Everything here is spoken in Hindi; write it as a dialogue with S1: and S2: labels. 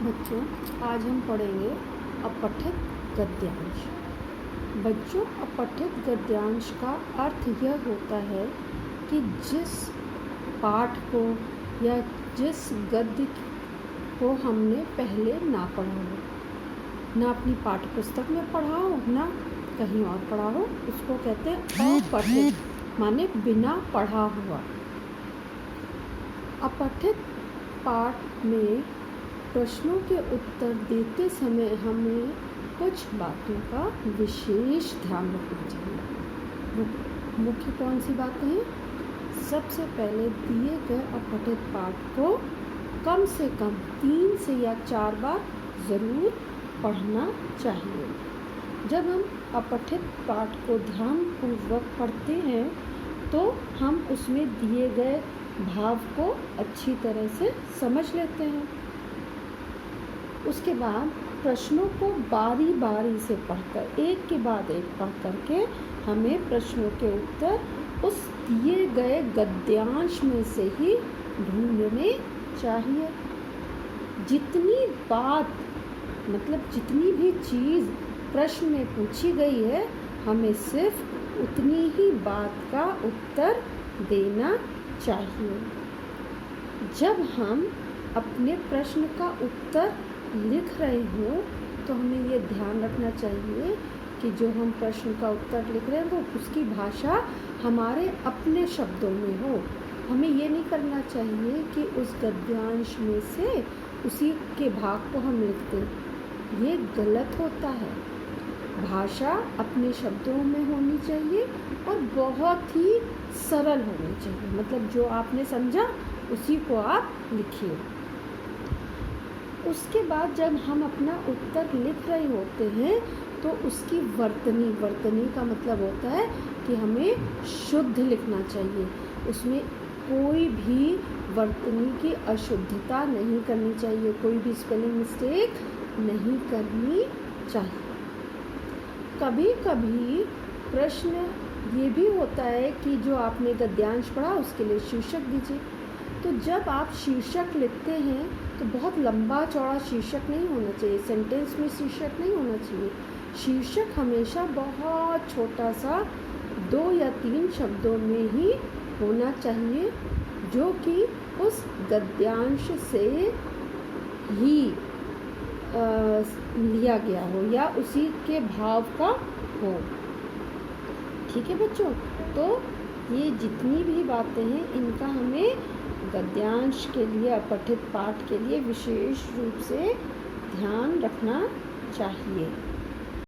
S1: बच्चों, आज हम पढ़ेंगे अपठित गद्यांश। बच्चों, अपठित गद्यांश का अर्थ यह होता है कि जिस पाठ को या जिस गद्य को हमने पहले ना पढ़ा हो, ना अपनी पाठ्य पुस्तक में पढ़ा हो, ना कहीं और पढ़ा हो, उसको कहते हैं अपठित, माने बिना पढ़ा हुआ। अपठित पाठ में प्रश्नों के उत्तर देते समय हमें कुछ बातों का विशेष ध्यान रखना चाहिए। मुख्य कौन सी बातें हैं? सबसे पहले दिए गए अपठित पाठ को कम से कम 3 से या 4 बार ज़रूर पढ़ना चाहिए। जब हम अपठित पाठ को ध्यानपूर्वक पढ़ते हैं तो हम उसमें दिए गए भाव को अच्छी तरह से समझ लेते हैं। उसके बाद प्रश्नों को बारी बारी से पढ़कर, एक के बाद एक पढ़ करके हमें प्रश्नों के उत्तर उस दिए गए गद्यांश में से ही ढूंढने चाहिए। जितनी बात मतलब जितनी भी चीज़ प्रश्न में पूछी गई है, हमें सिर्फ उतनी ही बात का उत्तर देना चाहिए। जब हम अपने प्रश्न का उत्तर लिख रहे हों तो हमें ये ध्यान रखना चाहिए कि जो हम प्रश्न का उत्तर लिख रहे हैं वो उसकी भाषा हमारे अपने शब्दों में हो। हमें ये नहीं करना चाहिए कि उस गद्यांश में से उसी के भाग को हम लिखते हैं। ये गलत होता है। भाषा अपने शब्दों में होनी चाहिए और बहुत ही सरल होनी चाहिए। मतलब जो आपने समझा उसी को आप लिखिए। उसके बाद जब हम अपना उत्तर लिख रहे होते हैं तो उसकी वर्तनी का मतलब होता है कि हमें शुद्ध लिखना चाहिए। उसमें कोई भी वर्तनी की अशुद्धता नहीं करनी चाहिए, कोई भी स्पेलिंग मिस्टेक नहीं करनी चाहिए। कभी कभी प्रश्न ये भी होता है कि जो आपने गद्यांश पढ़ा उसके लिए शीर्षक दीजिए। तो जब आप शीर्षक लिखते हैं तो बहुत लंबा चौड़ा शीर्षक नहीं होना चाहिए, सेंटेंस में शीर्षक नहीं होना चाहिए। शीर्षक हमेशा बहुत छोटा सा 2 या 3 शब्दों में ही होना चाहिए, जो कि उस गद्यांश से ही लिया गया हो या उसी के भाव का हो। ठीक है बच्चों, तो ये जितनी भी बातें हैं इनका हमें गद्यांश के लिए, अपठित पाठ के लिए विशेष रूप से ध्यान रखना चाहिए।